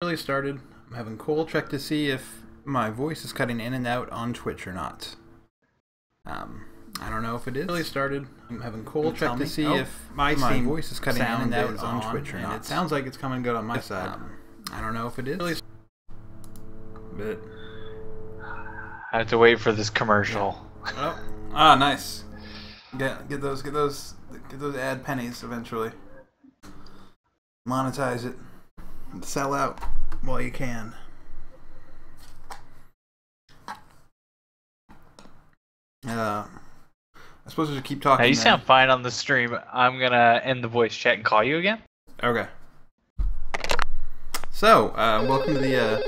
really started. I'm having Cole check to see if my voice is cutting in and out on Twitch or not. I don't know if it is. Really started. I'm having Cole check to see if my voice is cutting in and out on Twitch or not. It sounds like it's coming good on my side. I don't know if it is. But I have to wait for this commercial. oh, ah, nice. Get those ad pennies eventually. Monetize it. Sell out while you can. I suppose I should keep talking. Now, you sound fine on the stream. I'm gonna end the voice chat and call you again. Okay. So, welcome to the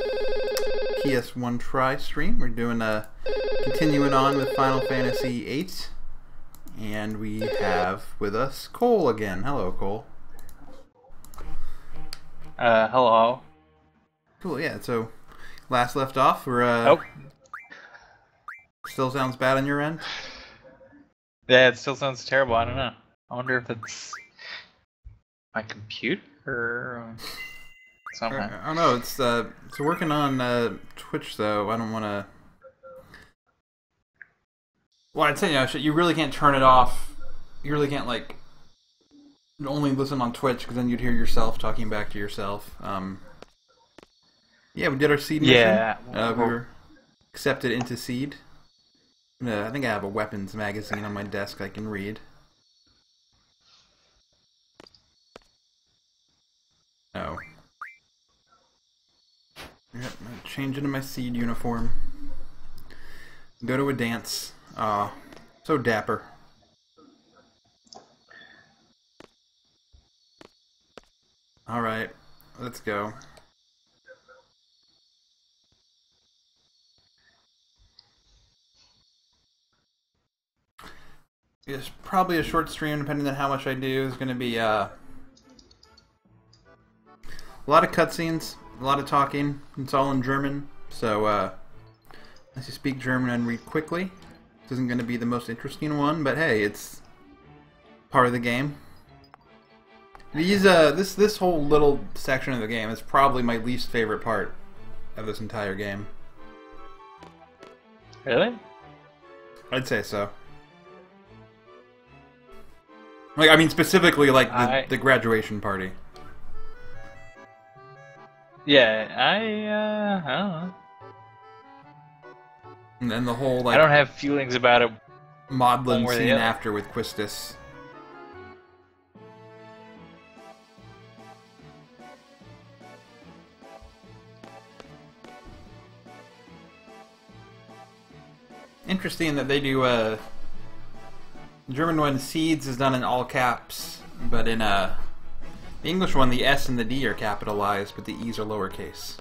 PS1 Try stream. We're doing continuing on with Final Fantasy VIII, and we have with us Cole again. Hello, Cole. Hello. Cool. Yeah. So, last left off, we're Oh. Still sounds bad on your end? Yeah, it still sounds terrible. I don't know. I wonder if it's my computer or something. I don't know. It's working on Twitch though. I don't want to. Well, I'd say you really can't turn it off. You really can't like only listen on Twitch because then you'd hear yourself talking back to yourself. Yeah, we did our SeeD mission. Yeah, we were accepted into SeeD. I think I have a weapons magazine on my desk I can read. Oh. Yep, change into my SeeD uniform. Go to a dance. Aw, so dapper. Alright, let's go. It's probably a short stream, depending on how much I do. It's going to be a lot of cutscenes, a lot of talking. It's all in German, so unless you speak German and read quickly, this isn't going to be the most interesting one. But hey, it's part of the game. This whole little section of the game is probably my least favorite part of this entire game. Really? I'd say so. Like, I mean, specifically, like, the graduation party. Yeah, I don't know. And then the whole, like... I don't have feelings about it. Maudlin scene after with Quistis. Interesting that they do, the German one, SeeDs, is done in all caps, but in the English one, the S and the D are capitalized, but the E's are lowercase.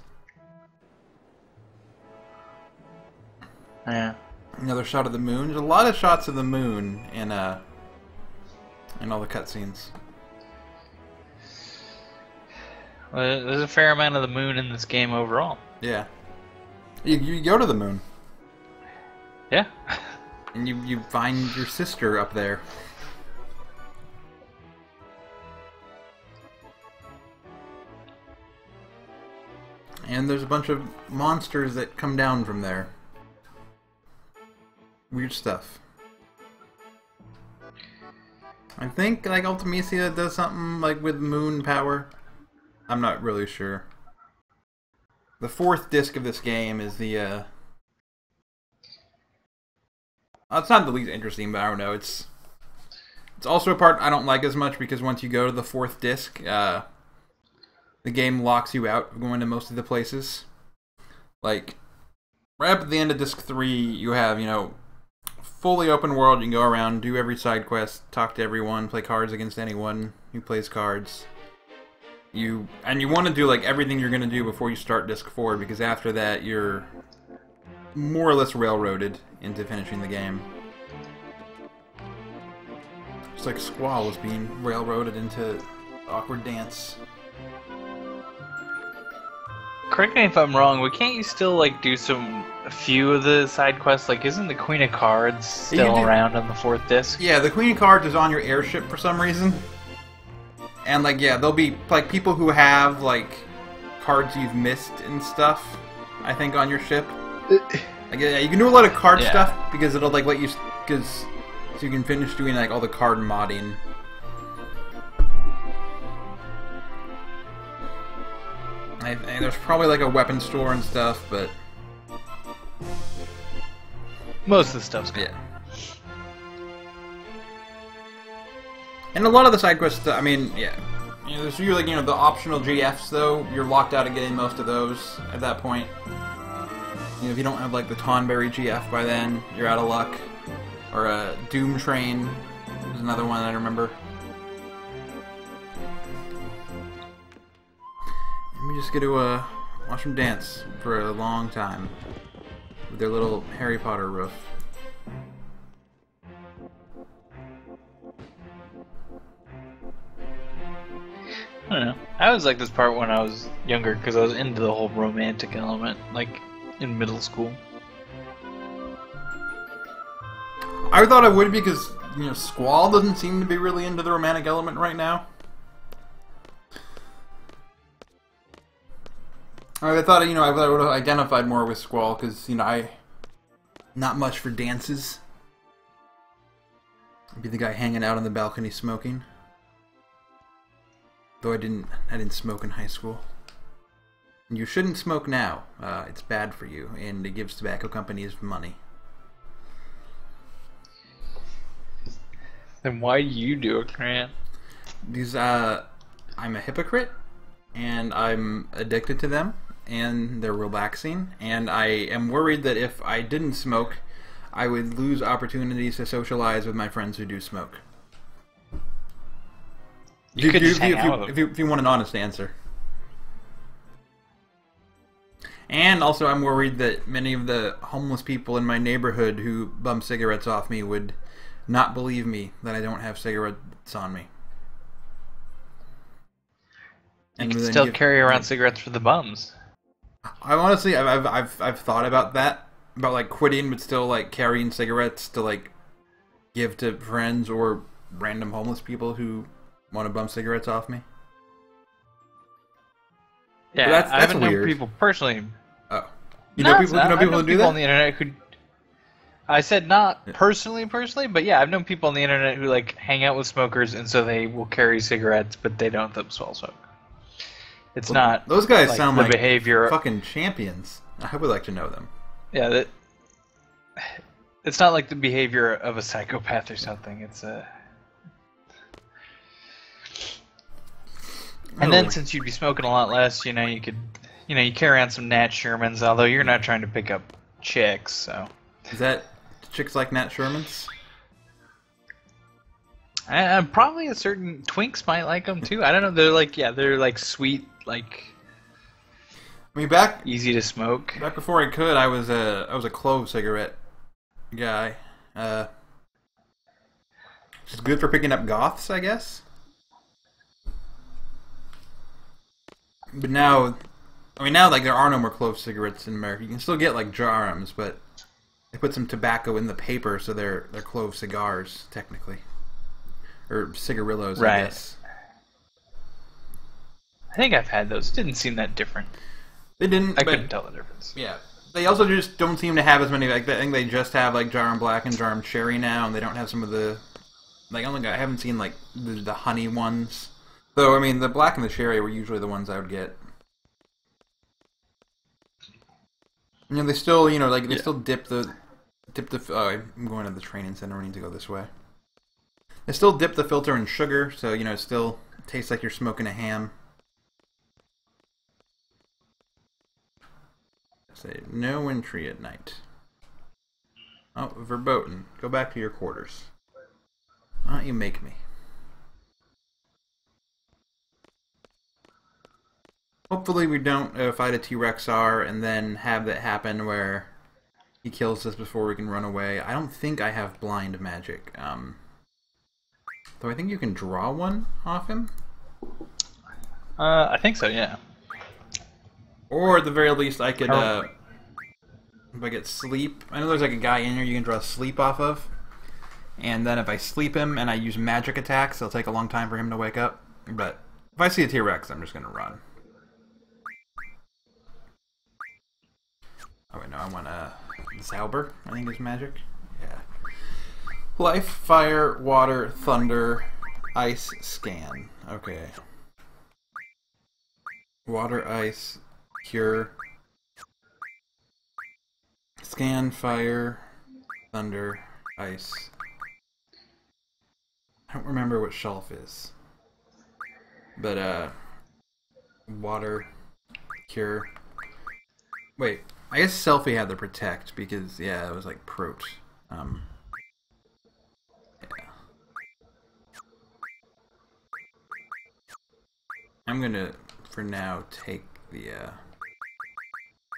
Yeah. Another shot of the moon. There's a lot of shots of the moon in all the cutscenes. Well, there's a fair amount of the moon in this game overall. Yeah. You go to the moon. Yeah. And you find your sister up there. And there's a bunch of monsters that come down from there. Weird stuff. I think like Ultimisia does something like with moon power. I'm not really sure. The 4th disc of this game is the it's not the least interesting, but I don't know. It's also a part I don't like as much because once you go to the 4th disc, the game locks you out of going to most of the places. Like, right up at the end of disc 3, you have, fully open world. You can go around, do every side quest, talk to everyone, play cards against anyone who plays cards. You want to do like everything you're going to do before you start disc 4, because after that you're more or less railroaded into finishing the game. It's like Squall was being railroaded into awkward dance. Correct me if I'm wrong, but can't you still like do a few of the side quests? Like, isn't the Queen of Cards still around on the 4th disc? Yeah, the Queen of Cards is on your airship for some reason. And like, yeah, there'll be like people who have like cards you've missed and stuff, I think, on your ship. Like, yeah, you can do a lot of card stuff because it'll like let you, so you can finish doing like all the card modding. And there's probably like a weapon store and stuff, but most of the stuff's good. Yeah. And a lot of the side quests, I mean, yeah. You know, there's usually, the optional GFs, though. You're locked out of getting most of those at that point. If you don't have, like, the Tonberry GF by then, you're out of luck. Or a Doom Train is another one I remember. And we just get to watch them dance for a long time with their little Harry Potter roof. I don't know. I always liked this part when I was younger because I was into the whole romantic element, like in middle school. I thought I would because, Squall doesn't seem to be really into the romantic element right now. I thought, I would have identified more with Squall because, not much for dances. I'd be the guy hanging out on the balcony smoking. Though I didn't smoke in high school. And you shouldn't smoke now. It's bad for you, and it gives tobacco companies money. Then why do you do it, Grant? Because I'm a hypocrite, and I'm addicted to them, and they're relaxing, and I am worried that if I didn't smoke, I would lose opportunities to socialize with my friends who do smoke. You could just hang out with them. If you want an honest answer. And also I'm worried that many of the homeless people in my neighborhood who bum cigarettes off me would not believe me that I don't have cigarettes on me. You can still carry around cigarettes for the bums. I honestly, I've thought about that. About like quitting but still like carrying cigarettes to like give to friends or random homeless people who want to bum cigarettes off me? Yeah, that's I haven't weird. known people personally. Oh, you know people who do that on the internet who. I said not personally, but yeah, I've known people on the internet who like hang out with smokers, and so they will carry cigarettes, but they don't themselves smoke. It's not. Those guys like sound the like behavior. Fucking champions. I would like to know them. Yeah, it's not like the behavior of a psychopath or something. It's a. And then since you'd be smoking a lot less, you could, you carry on some Nat Shermans, although you're not trying to pick up chicks, so. Is that chicks like Nat Shermans? Probably a certain twinks might like them too. I don't know. They're like sweet, like. I mean, easy to smoke. Back before I could, I was a clove cigarette guy. It's good for picking up goths, I guess. But now, like there are no more clove cigarettes in America. You can still get like Jarums, but they put some tobacco in the paper, so they're clove cigars technically, or cigarillos, I guess. I think I've had those. Didn't seem that different. They didn't. I couldn't tell the difference. Yeah, they also just don't seem to have as many. Like I think they just have like Jarum Black and Jarum Cherry now, and they don't have some of the. Like I haven't seen like the honey ones. Though, I mean, the black and the cherry were usually the ones I would get. They still, they still dip the. Oh, I'm going to the training center. I need to go this way. They still dip the filter in sugar, so it still tastes like you're smoking a ham. Say no entry at night. Oh, verboten. Go back to your quarters. Why don't you make me? Hopefully we don't fight a T-Rex-R and then have that happen where he kills us before we can run away. I don't think I have blind magic. Though I think you can draw one off him. I think so, yeah. Or at the very least I could, if I get sleep. I know there's like a guy in here you can draw sleep off of. And then if I sleep him and I use magic attacks, it'll take a long time for him to wake up. But if I see a T-Rex, I'm just going to run. no, I want Zauber, I think is magic. Yeah. Life, fire, water, thunder, ice, scan. Okay. Water, ice, cure. Scan, fire, thunder, ice. I don't remember what shelf is. But, water, cure. Wait, I guess Selfie had the protect because, yeah, it was like Prote. Yeah. I'm gonna, for now, take the, I'm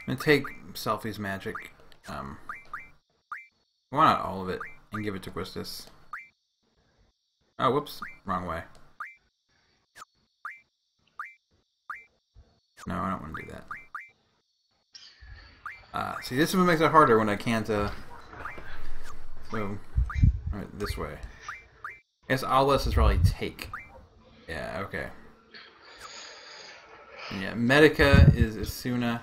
gonna take Selfie's magic. Why not all of it and give it to Quistis? Oh, whoops, wrong way. No, I don't want to do that. See, this is what makes it harder when I can't, so, alright, this way. I guess Alas is probably take. Yeah, okay. Yeah, Medica is Asuna.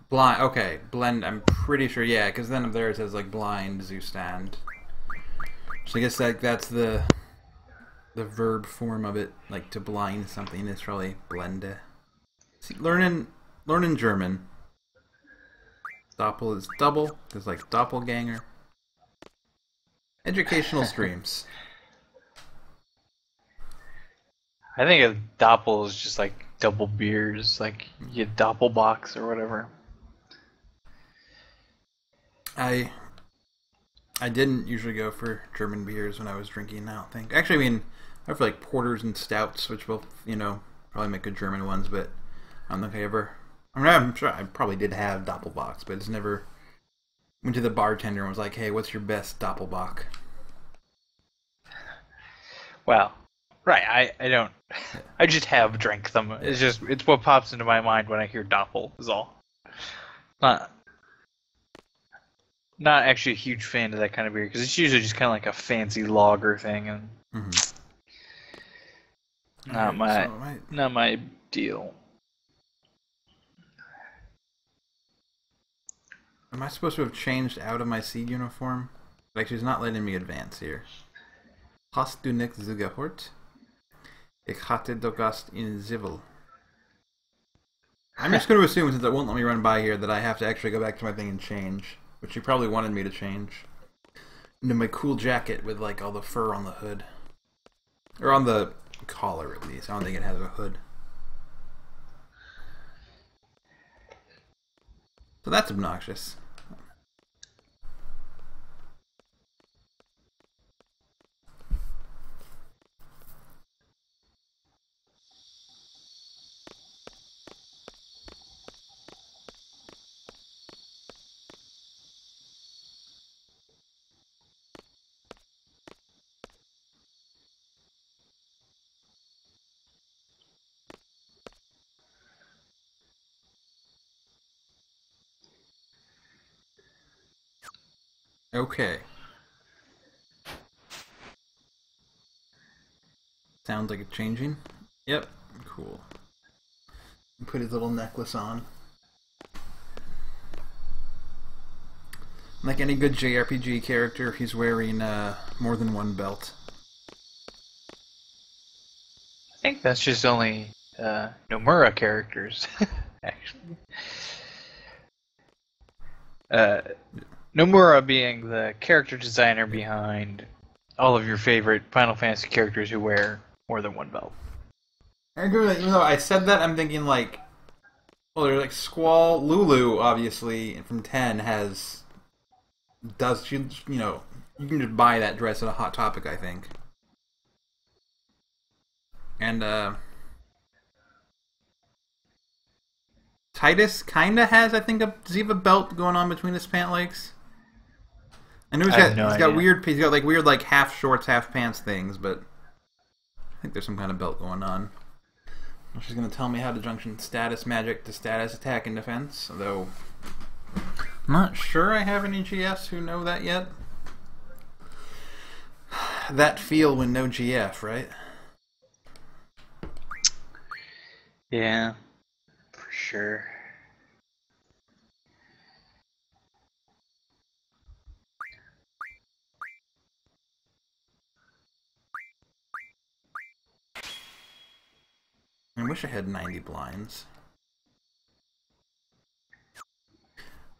Blind, okay, blend, I'm pretty sure, yeah, because then up there it says, like, blind, Zoostand. So I guess that's the verb form of it, like, to blind something is probably blende. See, learning German. Doppel is double, because, like, doppelganger. Educational streams. I think a doppel is just like double beers, like you get doppelbox or whatever. I didn't usually go for German beers when I was drinking, I don't think. Actually, I mean, I feel like porters and stouts, which both, you know, probably make good German ones, but I don't think I ever... I mean, I'm sure I probably did have Doppelbock, but it's never... Went to the bartender and was like, hey, what's your best Doppelbock? Well, right, I don't... I just have drank them. It's what pops into my mind when I hear Doppel, is all. Not actually a huge fan of that kind of beer, because it's usually just kind of like a fancy lager thing, and not my deal. Am I supposed to have changed out of my SeeD uniform? Like, she's not letting me advance here. Hast du nicht zugehört? Ich hatte doch Gast in Zivil. I'm just going to assume, since it won't let me run by here, that I have to actually go back to my thing and change. Which you probably wanted me to change. Into my cool jacket with, like, all the fur on the hood. Or on the collar, at least. I don't think it has a hood. So that's obnoxious. Okay. Sounds like it's changing. Yep. Cool. Put his little necklace on. Like any good JRPG character, he's wearing more than one belt. I think that's just only Nomura characters, actually. Nomura being the character designer behind all of your favorite Final Fantasy characters who wear more than one belt. I agree with that. Even though I said that, I'm thinking like, well, there's like Squall, Lulu, obviously, from 10 does you know, you can just buy that dress at a Hot Topic, I think. And Titus kinda has, I think, does he have a belt going on between his pant legs? I know he's got weird like half shorts, half pants things, but I think there's some kind of belt going on. She's gonna tell me how to junction status magic to status attack and defense, although I'm not sure I have any GFs who know that yet. That feel when no GF, right? Yeah, for sure. I wish I had 90 blinds.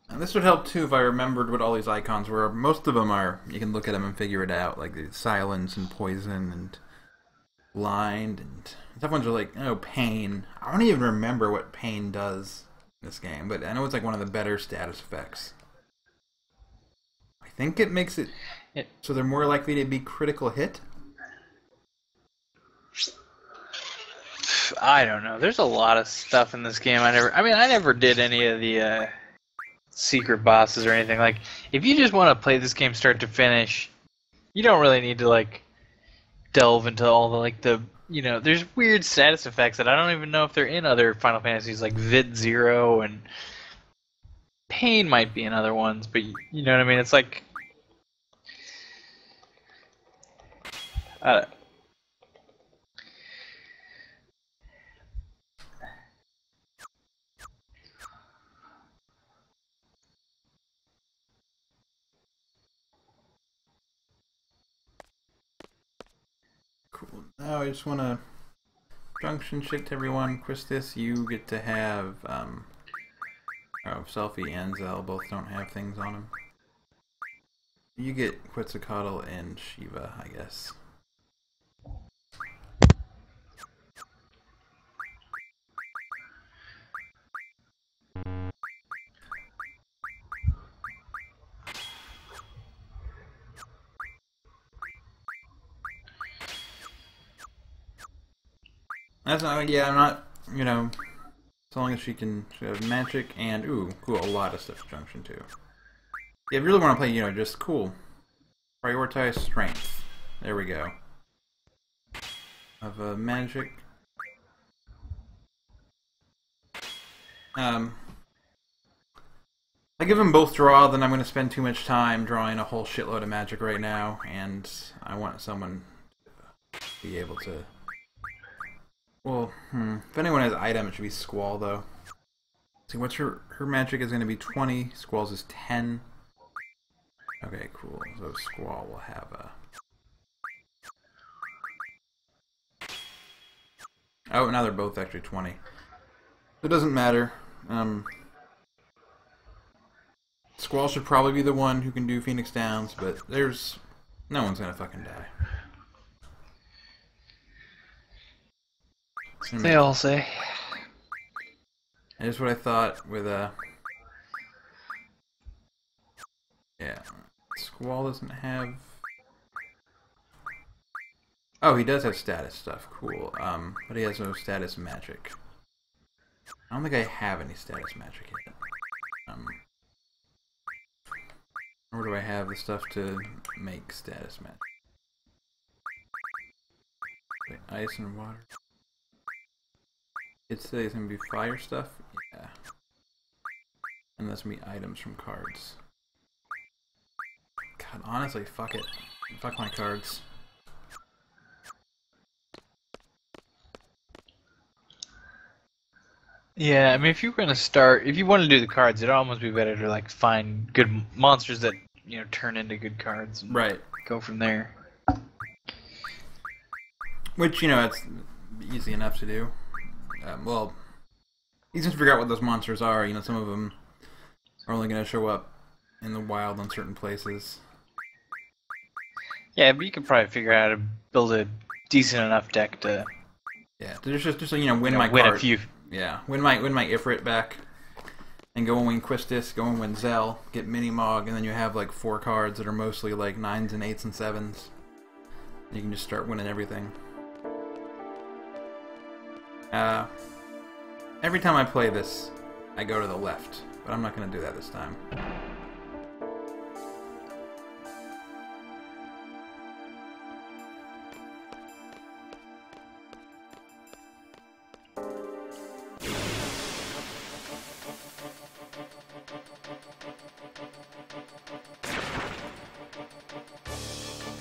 And this would help too if I remembered what all these icons were. Most of them are, you can look at them and figure it out, like the silence and poison and blind, and some ones are like, oh, pain. I don't even remember what pain does in this game, but I know it's like one of the better status effects. I think it makes it so they're more likely to be critical hit. I don't know. There's a lot of stuff in this game. I never did any of the secret bosses or anything. Like, if you just want to play this game start to finish, you don't really need to like delve into all the there's weird status effects that I don't even know if they're in other Final Fantasies, like VIII and Pain might be in other ones, but you know what I mean? It's like Cool. Now I just want to junction shit to everyone. Quistis, you get to have Selfie and Zell both don't have things on them. You get Quetzalcoatl and Shiva, I guess. That's not, yeah, I'm not, as long as she have magic and, ooh, cool, a lot of stuff junction too. Yeah, if you really want to play, just cool. Prioritize strength. There we go. Of magic. If I give them both draw, then I'm going to spend too much time drawing a whole shitload of magic right now, and I want someone to be able to... Well, if anyone has item, it should be Squall, though. See, what's her magic is going to be 20, Squall's is 10. Okay, cool. So Squall will have a... Oh, now they're both actually 20. It doesn't matter. Squall should probably be the one who can do Phoenix Downs, but there's... No one's gonna fucking die. They all say. Here's what I thought with yeah, Squall doesn't have... Oh, he does have status stuff, cool. But he has no status magic. I don't think I have any status magic yet. Or do I have the stuff to make status magic? Wait, ice and water. It says it's gonna be fire stuff? Yeah. And that's me items from cards. God, honestly, fuck it. Fuck my cards. Yeah, I mean, if you were gonna start, if you want to do the cards, it'd almost be better to like find good monsters that turn into good cards, and right? Go from there. Which it's easy enough to do. Well, you just figure out what those monsters are. Some of them are only gonna show up in the wild on certain places. Yeah, but you could probably figure out how to build a decent enough deck to. Yeah, just win my win card. a few. Yeah, win my Ifrit back, and go and win Quistis, go and win Zell, get Minimog, and then you have like 4 cards that are mostly like 9s and 8s and 7s. You can just start winning everything. Every time I play this, I go to the left, but I'm not going to do that this time.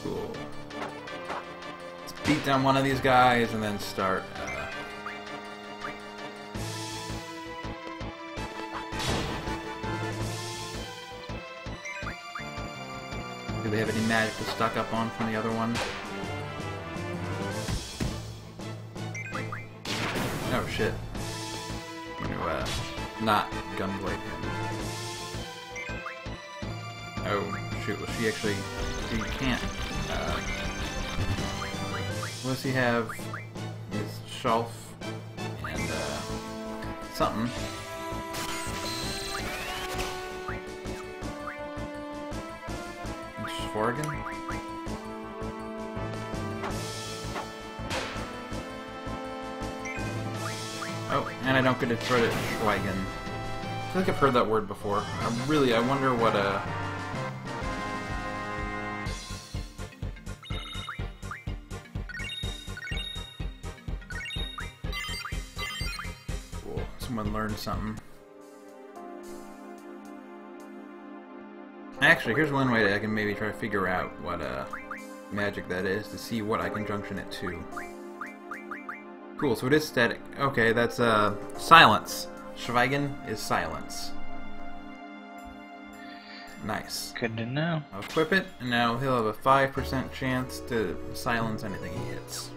Cool. Let's beat down one of these guys and then start they have any magic to stock up on from the other one? Oh shit. I'm gonna, not gunblade him. Oh shoot, well she actually... You can't, what does he have? His Shelf and, something. Oregon? Oh, and I don't get to try to Schweigen. I feel like I've heard that word before. I wonder what Cool. Someone learned something. Actually, here's one way that I can maybe try to figure out what magic that is to see what I can junction it to. Cool, so it is static. Okay, that's silence. Schweigen is silence. Nice. Good to know. I'll equip it, and now he'll have a 5% chance to silence anything he hits.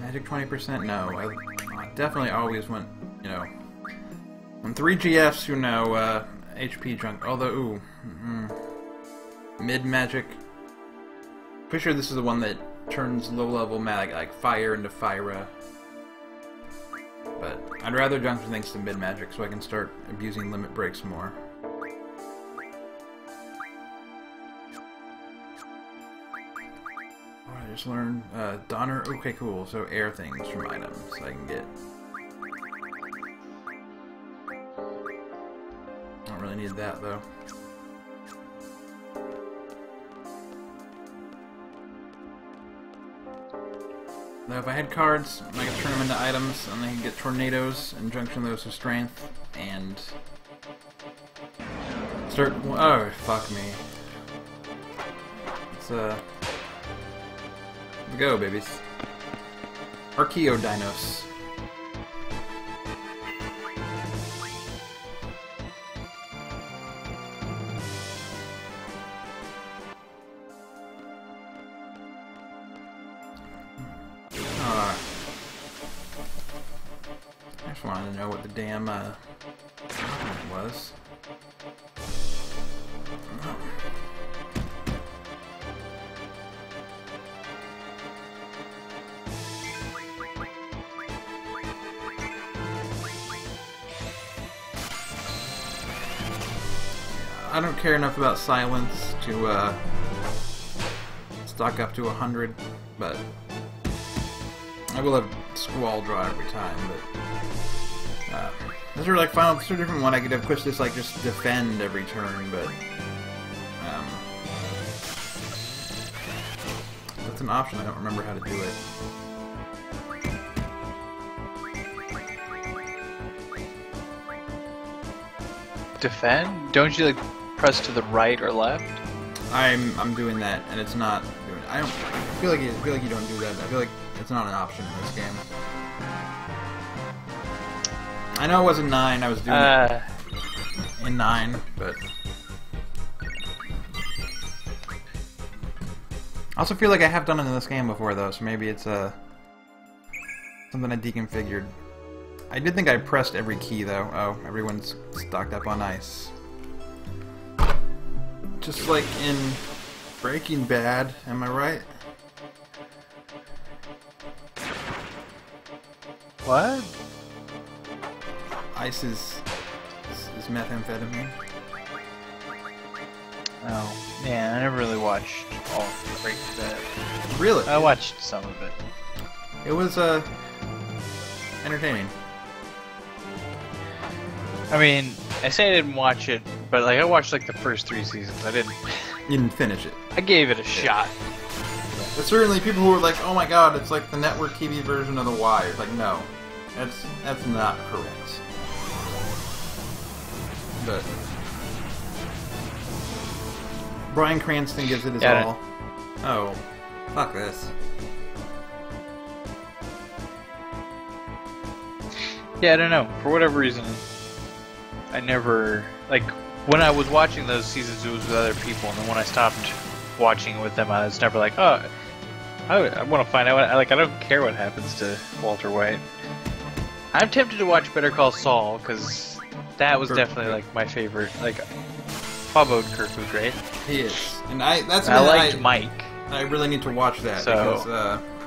Magic 20%? No, I definitely always went, you know, on 3 GFs who know HP junk. Although, ooh, mid magic. Pretty sure this is the one that turns low-level magic like fire into Fyra. But I'd rather junction things to mid magic so I can start abusing limit breaks more. I just learned Donner. Okay, cool. So air things from items I can get. Don't really need that though. Now, if I had cards, I could turn them into items, and I can get tornadoes and junction those to strength, and start. Oh, fuck me. Let's go, babies. Archaeodinos. I just wanted to know what the damn was. Oh. I don't care enough about silence to stock up to 100, but I will have Squall draw every time. But those are like final. It's a different one. I could have pushed this like just defend every turn, but that's an option. I don't remember how to do it. Defend? Don't you like press to the right or left? I'm doing that, and it's not doing it. I feel like you don't do that. I feel like it's not an option in this game. I know it wasn't 9. I was doing it in 9, but I also feel like I have done it in this game before, though. So maybe it's something I deconfigured. I did think I pressed every key, though. Oh, everyone's stocked up on ice. Just like in Breaking Bad, am I right? What? Ice is methamphetamine. Oh, yeah, I never really watched all of Breaking Bad. Really? I watched some of it. It was entertaining. I mean, I say I didn't watch it, but like I watched like the first 3 seasons. I didn't. You didn't finish it. I gave it a shot. But certainly, people who were like, "Oh my God, it's like the network TV version of The Wire." Like, no, that's not correct. But Bryan Cranston gives it his all. Oh, fuck this. Yeah, I don't know. For whatever reason, I never like when I was watching those seasons. It was with other people, and then when I stopped watching with them, I was never like, oh, I want to find out. I don't care what happens to Walter White. I'm tempted to watch Better Call Saul because that was definitely like my favorite. Like Bob Odenkirk was great. He is, and I liked Mike. I really need to watch that because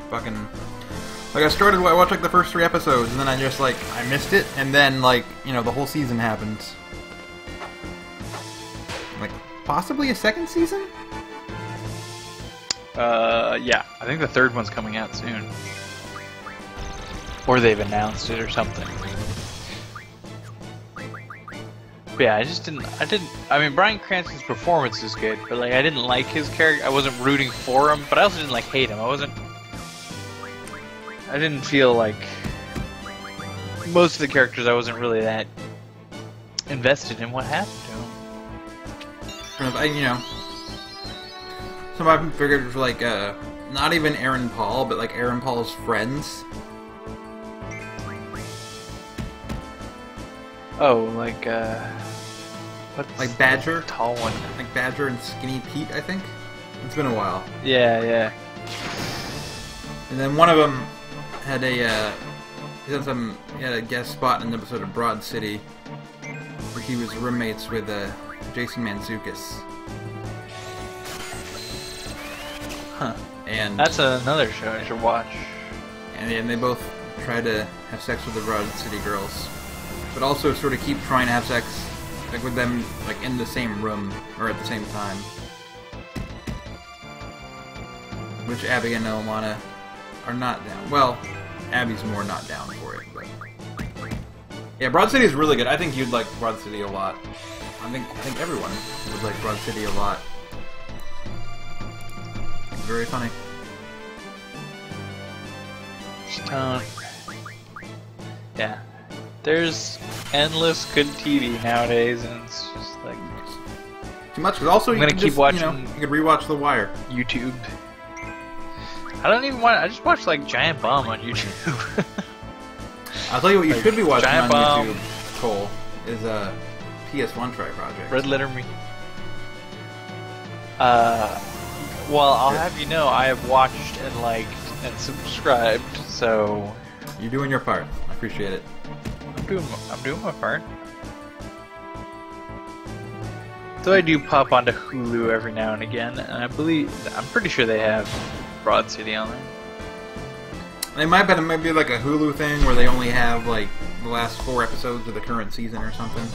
fucking. Like, I watched like the first 3 episodes, and then I just, like, I missed it, and then, like, you know, the whole season happened. Like, possibly a 2nd season? Yeah. I think the 3rd one's coming out soon. Or they've announced it or something. But yeah, I mean, Bryan Cranston's performance is good, but, like, I didn't like his character. I wasn't rooting for him, but I also didn't, like, hate him. I didn't feel like most of the characters I wasn't really that invested in what happened to him. You know, some of my figures were like, not even Aaron Paul, but like Aaron Paul's friends. Oh, like, what's like Badger? Tall one. Like Badger and Skinny Pete, I think? It's been a while. Yeah, yeah. And then one of them had he had a guest spot in an episode of Broad City where he was roommates with Jason Mantzoukas. Huh. And that's another show I should watch. And they both try to have sex with the Broad City girls, but also sort of keep trying to have sex like with them like in the same room or at the same time. Which Abby and Ilana are not down. Well, Abby's more not down for it, but yeah, Broad City is really good. I think you'd like Broad City a lot. I think everyone would like Broad City a lot. It's very funny. Yeah, there's endless good TV nowadays, and it's just like too much. Because also, I'm gonna keep watching. You could rewatch The Wire. YouTube. I don't even want. I just watch like Giant Bomb on YouTube. I'll tell you what you should be watching Giant on Bomb. YouTube, Cole, is PS1 Try Project. Red Letter Me. Well, I'll have you know, I have watched and liked and subscribed, so You're doing your part. I appreciate it. I'm doing my part. So I do pop onto Hulu every now and again, and I'm pretty sure they have Broad City on there. They might, but it might be like a Hulu thing where they only have like the last 4 episodes of the current season or something.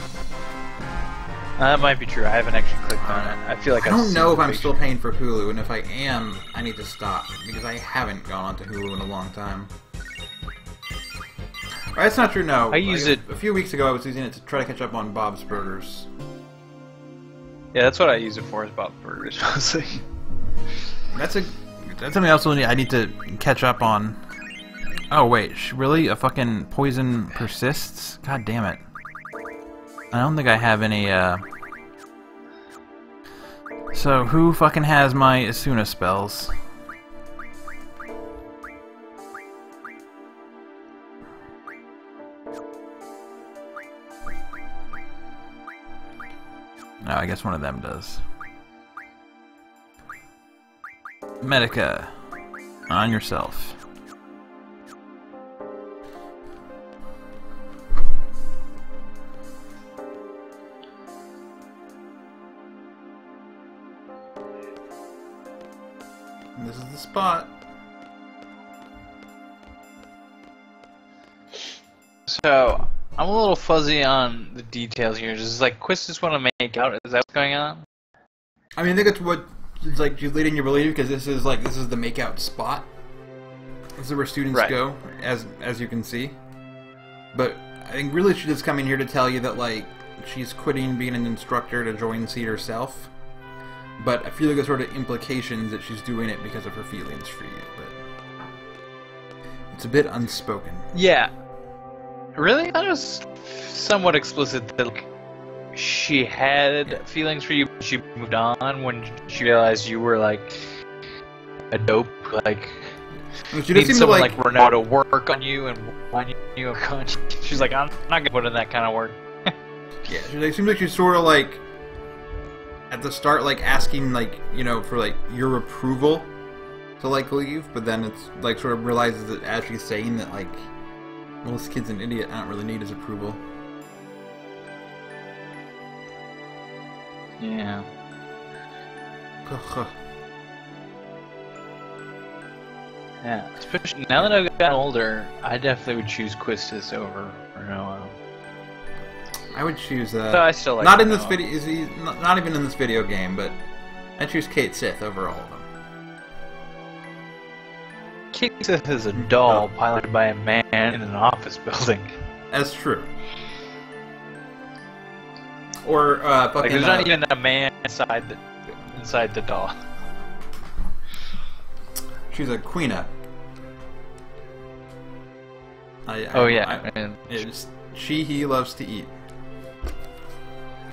That might be true. I haven't actually clicked on it. I feel like I don't know if I'm still paying for Hulu, and if I am, I need to stop because I haven't gone onto Hulu in a long time. Or, that's not true. No, I use it a few weeks ago. I was using it to try to catch up on Bob's Burgers. Yeah, that's what I use it for. Is Bob's Burgers mostly. That's something else I need to catch up on. Oh wait, really? A fucking poison persists? God damn it. I don't think I have any, So, who fucking has my Asuna spells? No, I guess one of them does. Medica. On yourself. This is the spot. So, I'm a little fuzzy on the details here. Does like Quiz just want to make out? Is that what's going on? I mean, I think it's what it's like she's leading you to believe because this is the makeout spot. This is where students go, as you can see. But I think really she's just coming here to tell you that like she's quitting being an instructor to join SeeD herself. But I feel like there's sort of implications that she's doing it because of her feelings for you. But it's a bit unspoken. Yeah. Really? I thought it was somewhat explicit that like, she had feelings for you, but she moved on when she realized you were like a dope. Like She Need does seem to someone like Renault to work on you and want you a punch. She's like, I'm not gonna put in that kind of work. Yeah, it seems like she's sort of like at the start, like asking, like, you know, for like your approval to like leave, but then it's like sort of realizes that as she's saying that, like, well, this kid's an idiot, I don't really need his approval. Yeah. Yeah. Especially now that I've gotten older, I definitely would choose Quistis over Renault. I would choose But I still like not in Renault. this video. Is he not even in this video game? But I choose Kate Sith over all of them. Kate Sith is a doll piloted by a man in an office building. That's true. Or fucking. Like, there's not even a man inside the doll. She's a queena. It's he loves to eat.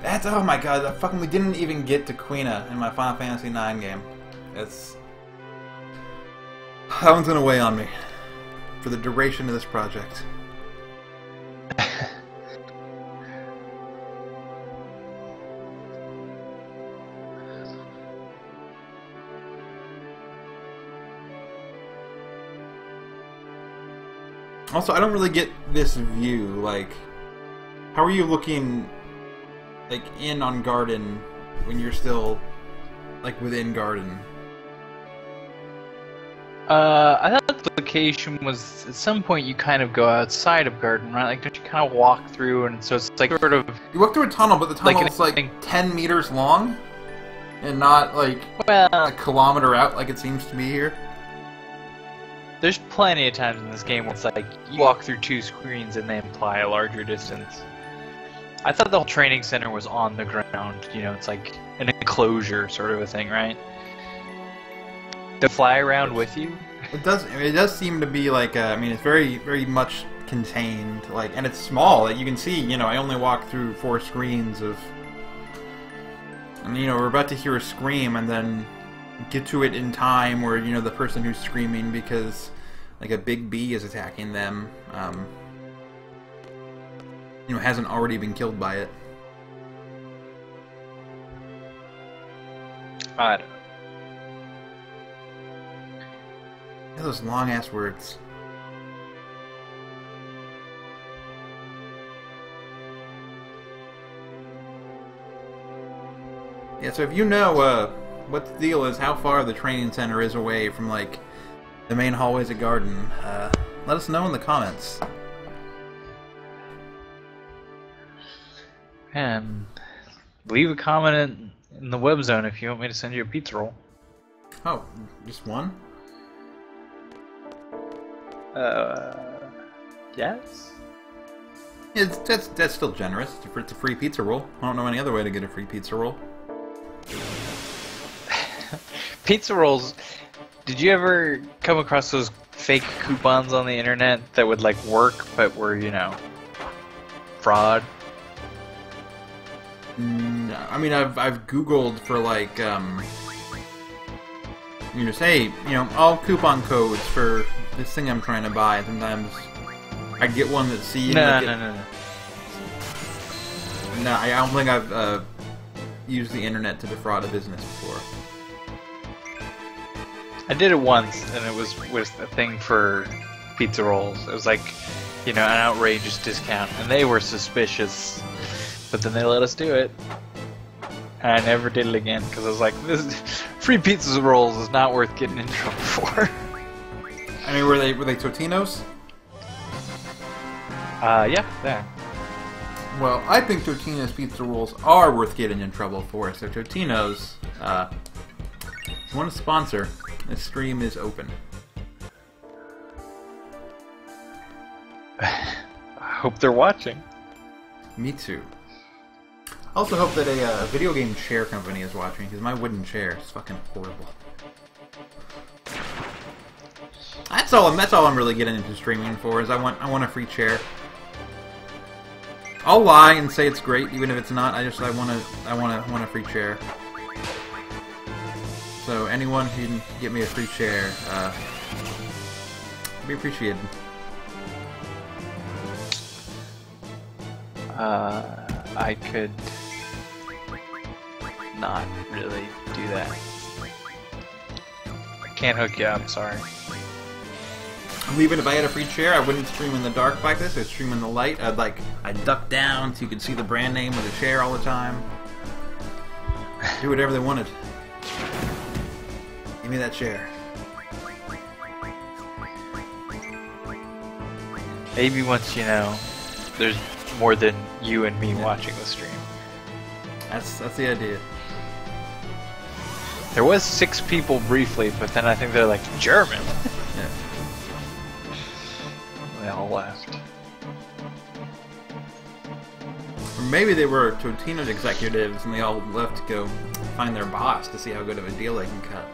That's, oh my god, we didn't even get to Queena in my Final Fantasy IX game. That one's gonna weigh on me for the duration of this project. Also, I don't really get this view, like, how are you looking, like, in on Garden when you're still, like, within Garden? I thought the location was, at some point you kind of go outside of Garden, right? Like, don't you kind of walk through, and so it's like sort of... You walk through a tunnel, but the tunnel's like 10 meters long, and not, like, a kilometer out like it seems to be here. There's plenty of times in this game where it's like, you walk through two screens and they imply a larger distance. I thought the whole training center was on the ground, you know, it's like an enclosure sort of a thing, right? To fly around with you? It does. I mean, it does seem to be like. I mean, it's very, very much contained. Like, and it's small. Like, you can see. You know, I only walked through 4 screens of. And you know, we're about to hear a scream, and then get to it in time where, you know, the person who's screaming because like a big bee is attacking them, you know, hasn't already been killed by it. I don't know. Yeah, those long ass words. Yeah, so if you know what the deal is, how far the training center is away from, like, the main hallways of Garden, let us know in the comments. And leave a comment in the web zone if you want me to send you a pizza roll. Oh, just one? Yes? Yeah, that's still generous. It's a free pizza roll. I don't know any other way to get a free pizza roll. Pizza rolls. Did you ever come across those fake coupons on the internet that would like work but were, you know, fraud? No, I mean, I've Googled for like you know, say, you know, all coupon codes for this thing I'm trying to buy. Sometimes I get one that see. No. No, I don't think I've used the internet to defraud a business before. I did it once, and it was a thing for pizza rolls. It was like, you know, an outrageous discount, and they were suspicious. But then they let us do it, and I never did it again because I was like, "This free pizza rolls is not worth getting in trouble for." I mean, were they Totino's? Yeah. Well, I think Totino's pizza rolls are worth getting in trouble for. So Totino's, if you want to sponsor, this stream is open. I hope they're watching. Me too. I also hope that a video game chair company is watching, because my wooden chair is fucking horrible. That's all I'm really getting into streaming for, is I want a free chair. I'll lie and say it's great, even if it's not. I want a free chair. So anyone who can get me a free chair, Be appreciated. I could not really do that. Can't hook you up, sorry. Even if I had a free chair, I wouldn't stream in the dark like this. I'd stream in the light. I'd duck down so you could see the brand name of the chair all the time. Do whatever they wanted. Give me that chair. Maybe once you know there's more than you and me watching the stream. That's the idea. There was 6 people briefly, but then I think they're like German. Yeah. They all left. Or maybe they were Totino's executives and they all left to go find their boss to see how good of a deal they can cut.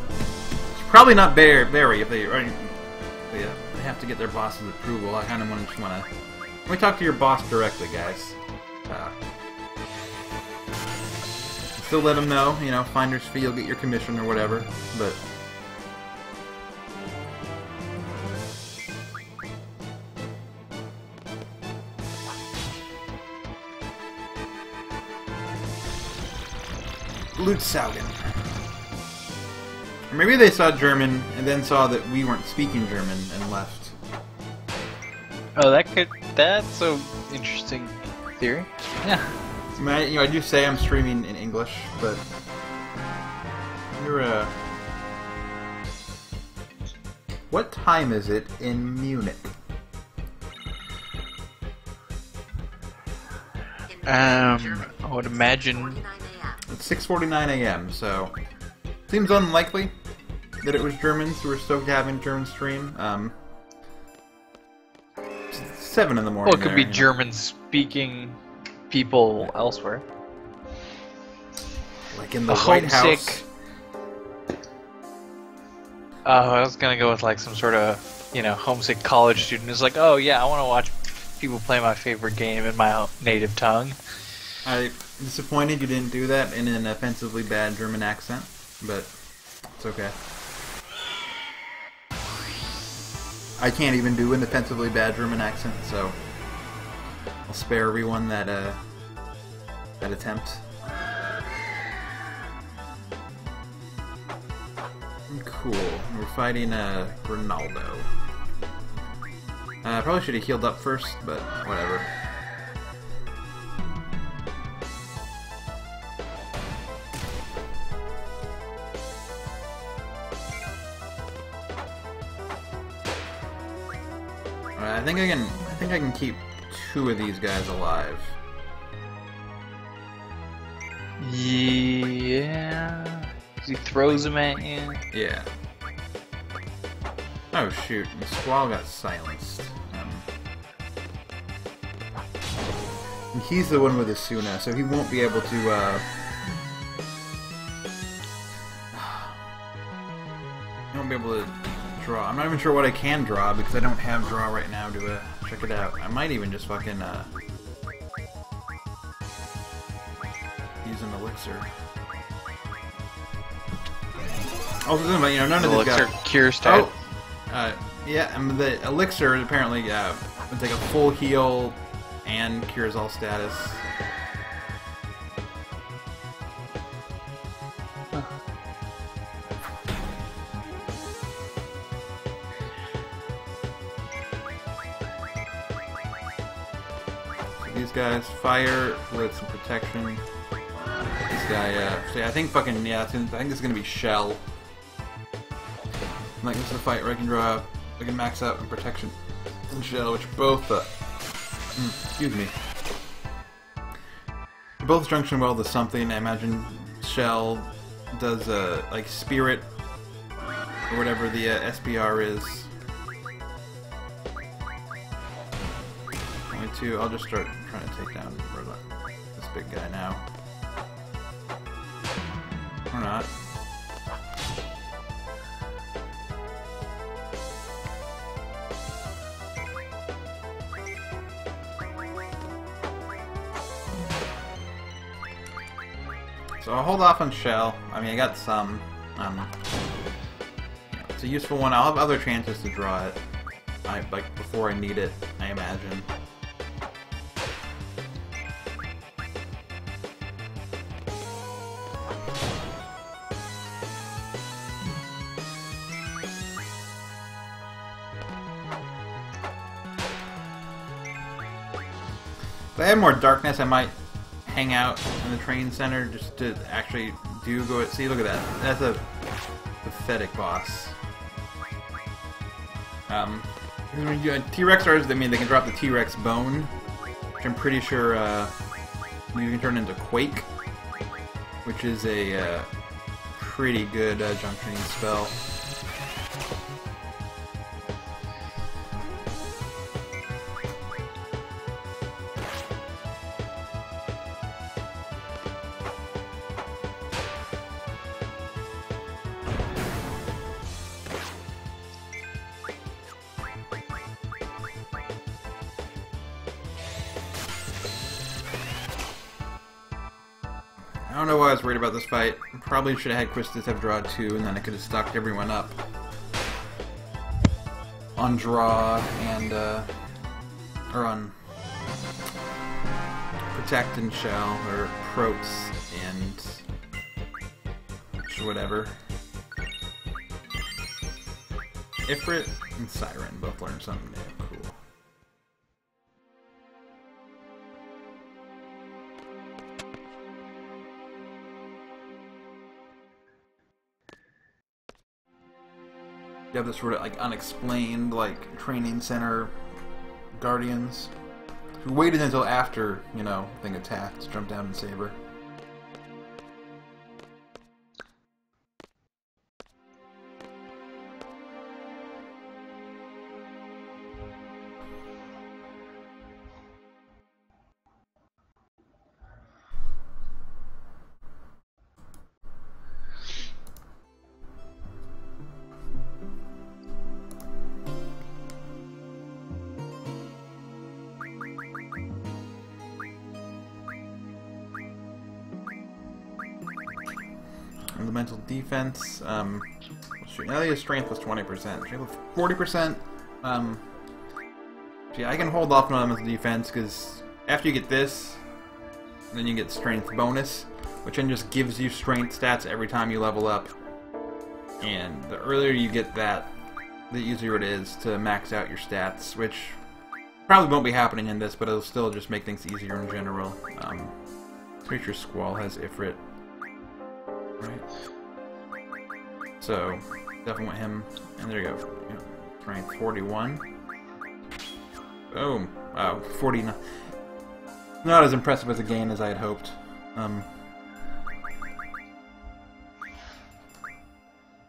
It's probably not very if they have to get their boss's approval. I kind of want to let me talk to your boss directly, guys. Still let them know, you know, finder's fee, you'll get your commission or whatever, but Lutzaugen. Or maybe they saw German and then saw that we weren't speaking German and left. Oh, that's an interesting theory. Yeah. I mean, I do say I'm streaming in English, but you're what time is it in Munich? I would imagine It's 6:49 a.m., so seems unlikely that it was Germans who were stoked to have a German stream. It's 7 in the morning. well, it could be German-speaking people elsewhere. Like in the White homesick. House. I was gonna go with like some sort of, homesick college student who's like, oh yeah, I want to watch people play my favorite game in my native tongue. I'm disappointed you didn't do that in an offensively bad German accent, but it's okay. I can't even do an offensively bad German accent, so I'll spare everyone that attempt. Cool. We're fighting Ronaldo. Probably should have healed up first, but whatever. I think I can keep 2 of these guys alive. Yeah. He throws them at you. Yeah. Oh shoot, the Squall got silenced. And he's the one with the Suna, so he won't be able to, he won't be able to draw. I'm not even sure what I can draw, because I don't have draw right now to, check it out. I might even just fucking, use an elixir. Also, none of these guys... Elixir cure stat. Yeah, and the elixir apparently would take a full heal and cures all status. So these guys fire with some protection. This guy, so yeah, I think I think this is gonna be Shell. Like, this is a fight where I can max out in protection and Shell, which both, excuse me. Both junction well to something. I imagine Shell does, like, Spirit, or whatever the SBR is. Only 2, I'll just start trying to take down this big guy now. Or not. So I'll hold off on Shell. I mean, I got some. It's a useful one. I'll have other chances to draw it. Like before I need it, I imagine. If I had more darkness, I might hang out in the train center just to actually go at. See, look at that. That's a pathetic boss. T-Rex stars, I mean, they can drop the T-Rex bone, which I'm pretty sure you can turn into Quake, which is a pretty good junctioning spell. I don't know why I was worried about this fight. Probably should have had Quistis have draw 2, and then I could have stocked everyone up on draw and or on protect and shell or protes and whatever. Ifrit and Siren both learned something new. Cool. You have this sort of like unexplained like training center guardians who waited until after, you know, thing attacked to jump down and save her. Elemental defense. Shoot, now his strength was 20%. Strength was 40%. Yeah, I can hold off on elemental defense because after you get this, then you get strength bonus, which then just gives you strength stats every time you level up. And the earlier you get that, the easier it is to max out your stats, which probably won't be happening in this, but it'll still just make things easier in general. Pretty sure Squall has Ifrit. Right. So, definitely want him. And there you go. Strength 41. Boom. 49. Not as impressive as a gain as I had hoped.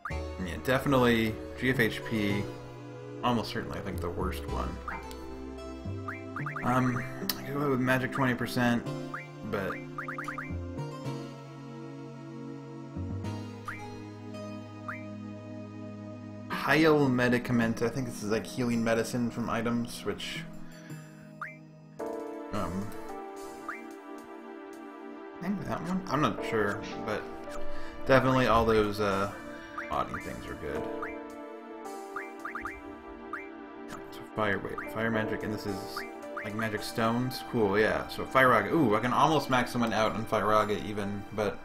Yeah, definitely GFHP. Almost certainly, I think, the worst one. I go with magic 20%, but Heil Medicament, I think this is like healing medicine from items, which maybe that one? I'm not sure, but definitely all those modding things are good. So fire magic, and this is like magic stones? Cool, yeah. So Firaga, ooh, I can almost max someone out on Firaga even, but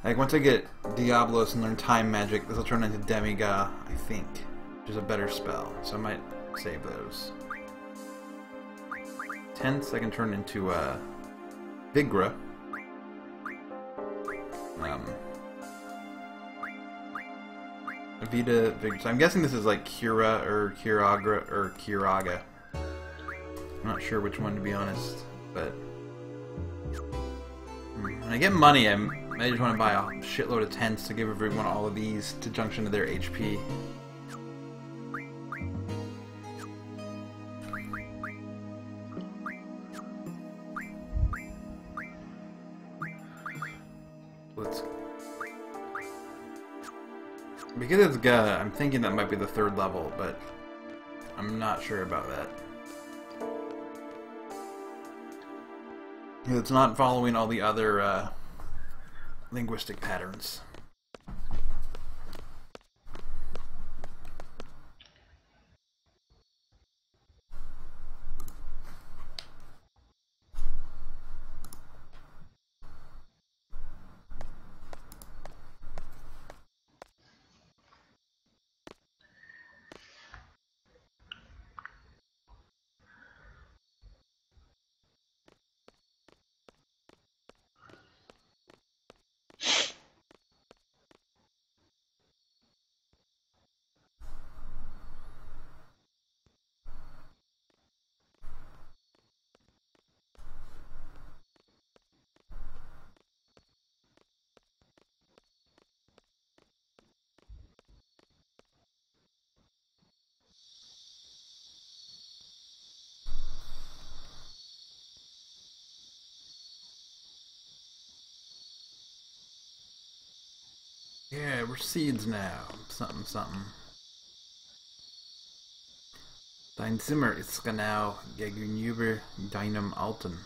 like, once I get Diablos and learn Time Magic, this will turn into Demiga, I think, which is a better spell, so I might save those. Tense, I can turn into, Vigra. Vita, Vigra. So I'm guessing this is like Kira or Kiragra or Kiraga. I'm not sure which one, to be honest, but when I get money, I just want to buy a shitload of tents to give everyone all of these to junction to their HP. Because it's Ga, I'm thinking that might be the 3rd level, but I'm not sure about that. It's not following all the other linguistic patterns. Yeah, we're SeeDs now. Something, something. Dein Zimmer ist genau gegenüber deinem alten.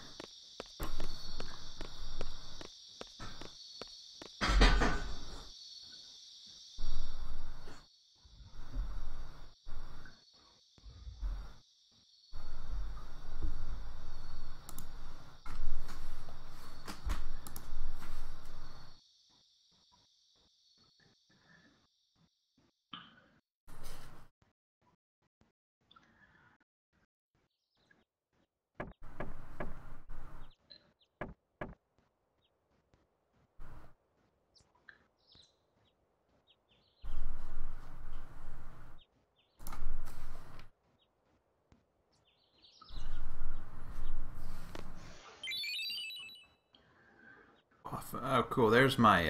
Oh, cool. There's my,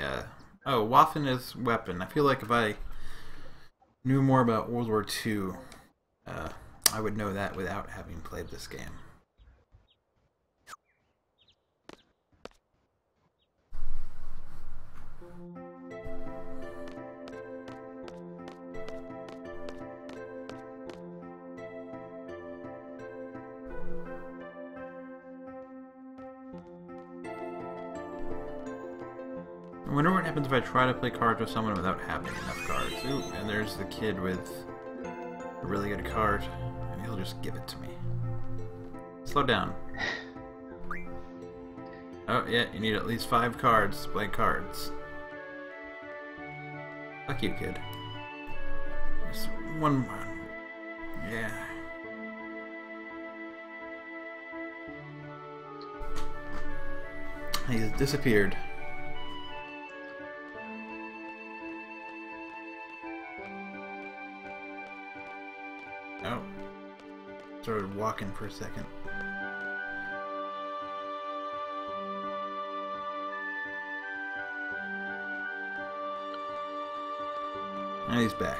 oh, Waffen is weapon. I feel like if I knew more about World War II, I would know that without having played this game. I wonder what happens if I try to play cards with someone without having enough cards. Ooh, and there's the kid with a really good card. And he'll just give it to me. Slow down. Oh, yeah, you need at least 5 cards to play cards. Fuck you, kid. Just one more. Yeah. He's disappeared. Oh. Started walking for a second. And he's back.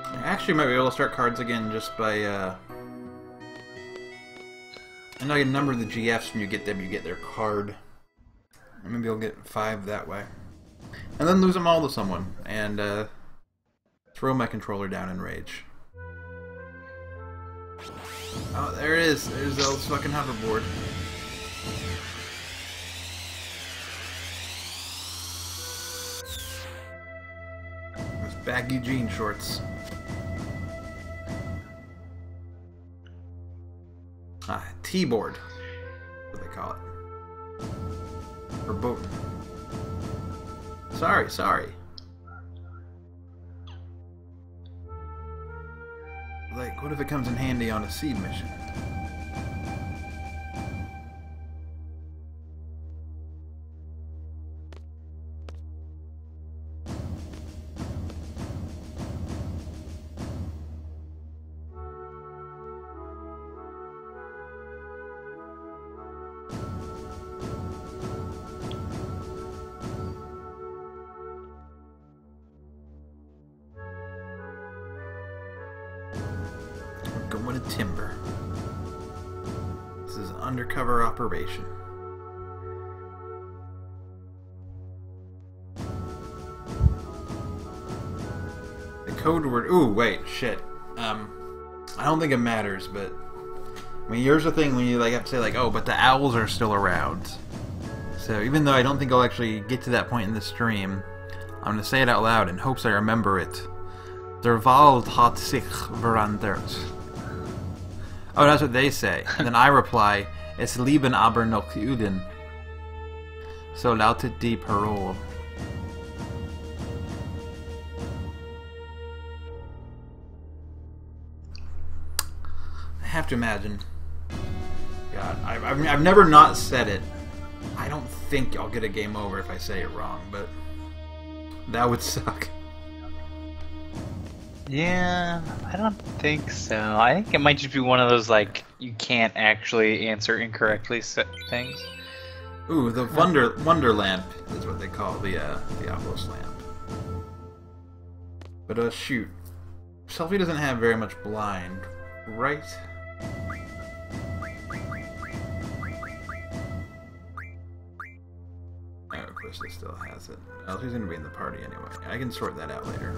I actually might be able to start cards again just by, I know you number the GFs when you get them, you get their card. Maybe I'll get 5 that way. And then lose them all to someone, and throw my controller down in rage. Oh, there it is. There's Zelda's fucking hoverboard. Those baggy jean shorts. Ah, T-board. What do they call it? Or boat. Sorry. Like, what if it comes in handy on a SeeD mission? Going to Timber. This is an undercover operation. The code word. Ooh, wait, shit. I don't think it matters, but I mean, here's the thing when you like have to say like, oh, but the owls are still around. So even though I don't think I'll actually get to that point in the stream, I'm gonna say it out loud in hopes I remember it. Der Wald hat sich verandert. Oh, that's what they say. And then I reply, Es leben aber noch Juden. So lautet die Parole. I have to imagine. God, I've never not said it. I don't think I'll get a game over if I say it wrong, but that would suck. Yeah, I don't think so. I think it might just be one of those, like, you can't actually answer incorrectly things. Ooh, the Wonder Lamp is what they call the Outpost lamp. But shoot. Selfie doesn't have very much blind. right. Oh, of course, it still has it. Oh, he's gonna be in the party anyway. I can sort that out later.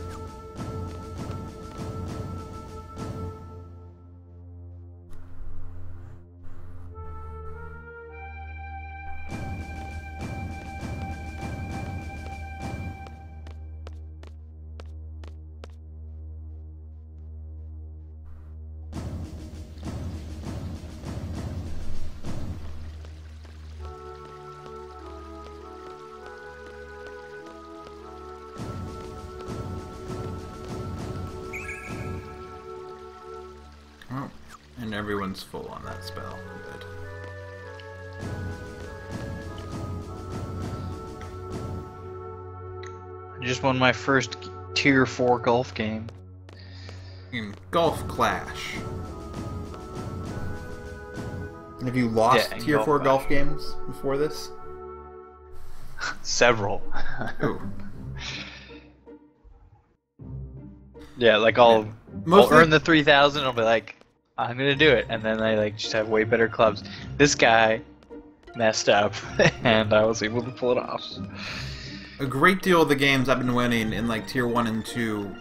Oh, and everyone's full on that spell. Good. I just won my first Tier 4 golf game. In Golf Clash. Have you lost Yeah, Tier 4 golf games before this? Several. Ooh. Yeah, like I'll Mostly- earn the 3,000. I'll be like, I'm gonna do it, and then I like just have way better clubs. This guy messed up, and I was able to pull it off. A great deal of the games I've been winning in like Tier 1 and 2,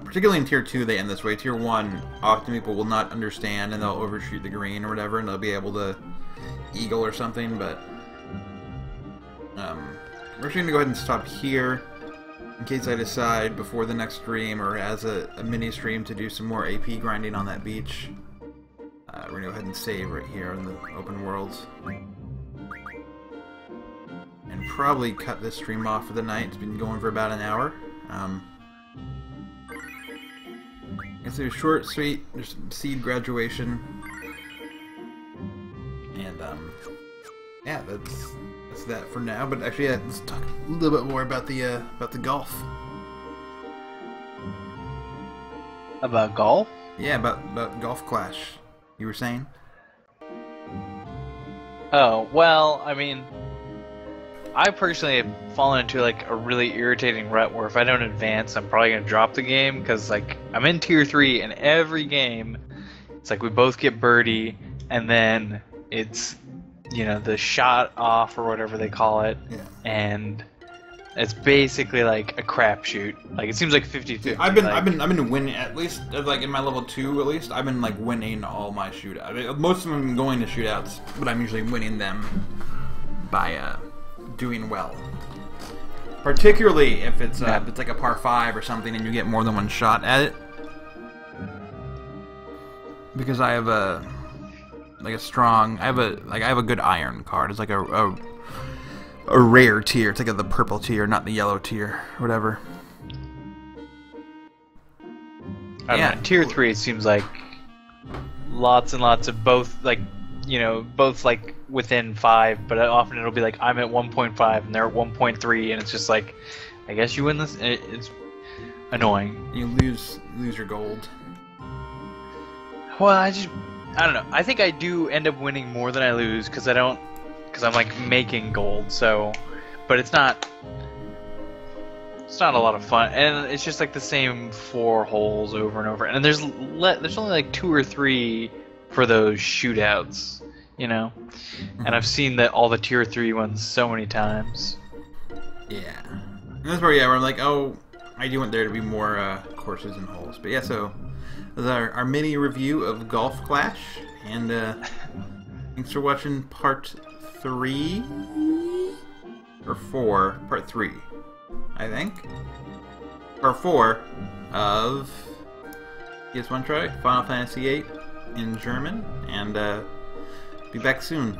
particularly in Tier 2, they end this way. Tier 1, often people will not understand and they'll overshoot the green or whatever, and they'll be able to eagle or something, but we're just going to go ahead and stop here in case I decide before the next stream or as a mini stream to do some more AP grinding on that beach. We're going to go ahead and save right here in the open world. And probably cut this stream off for the night. It's been going for about an hour. It's a short, sweet, there's some SeeD graduation. And, yeah, that's that for now. But actually, yeah, let's talk a little bit more about the golf. About golf? Yeah, about Golf Clash. You were saying? Oh, well, I mean, I personally have fallen into like a really irritating rut where if I don't advance, I'm probably gonna drop the game because like I'm in Tier 3 and every game, it's like we both get birdie and then it's, you know, the shot off or whatever they call it, Yeah. and it's basically like a crapshoot. Like it seems like 50-50. I've been winning, at least like in my level 2 at least. I've been like winning all my shootouts. I mean, most of them I'm going to shootouts, but I'm usually winning them by doing well. Particularly if it's like a par 5 or something and you get more than one shot at it. Because I have a good iron card. It's like a rare tier. It's like the purple tier, not the yellow tier, or whatever. I don't know. Tier 3, it seems like lots and lots of both, like, you know, both like within 5, but often it'll be like I'm at 1.5 and they're at 1.3, and it's just like, I guess you win this. It's annoying. You lose your gold. Well, I don't know. I think I do end up winning more than I lose because I'm like making gold. So, but it's not a lot of fun, and it's just like the same 4 holes over and over. And there's only like 2 or 3 for those shootouts, you know. And I've seen all the Tier 3 ones so many times. Yeah, and that's where where I'm like, oh, I do want there to be more courses and holes. But yeah, so this is our mini review of Golf Clash, and thanks for watching part 3 or 4, part 3, I think, part 4 of. You guys want to try Final Fantasy VIII in German, and be back soon.